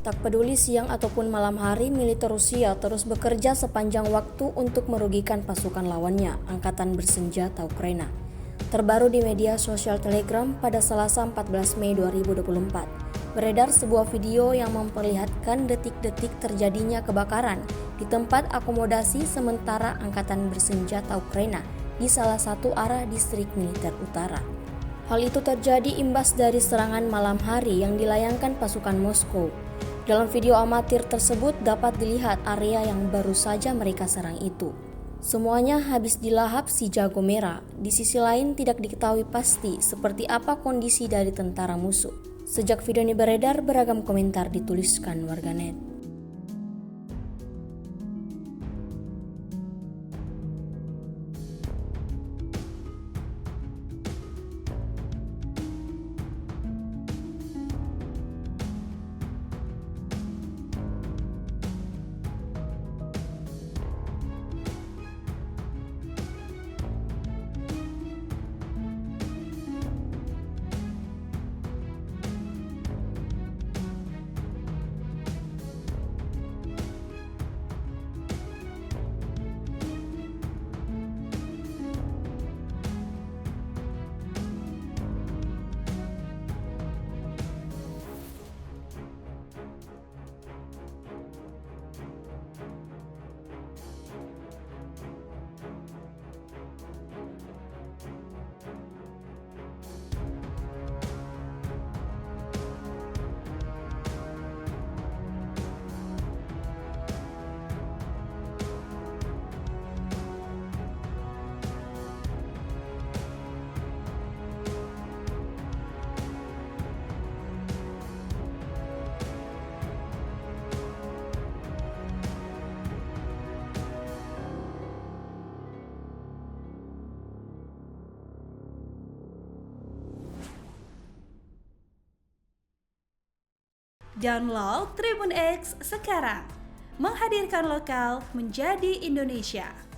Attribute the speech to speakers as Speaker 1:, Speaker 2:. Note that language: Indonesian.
Speaker 1: Tak peduli siang ataupun malam hari, militer Rusia terus bekerja sepanjang waktu untuk merugikan pasukan lawannya, Angkatan Bersenjata Ukraina. Terbaru di media sosial Telegram pada Selasa 14 Mei 2024, beredar sebuah video yang memperlihatkan detik-detik terjadinya kebakaran di tempat akomodasi sementara Angkatan Bersenjata Ukraina di salah satu arah distrik militer utara. Hal itu terjadi imbas dari serangan malam hari yang dilayangkan pasukan Moskow. Dalam video amatir tersebut dapat dilihat area yang baru saja mereka serang itu. Semuanya habis dilahap si jago merah. Di sisi lain tidak diketahui pasti seperti apa kondisi dari tentara musuh. Sejak video ini beredar, beragam komentar dituliskan warganet.
Speaker 2: Download Tribun X sekarang, menghadirkan lokal menjadi Indonesia.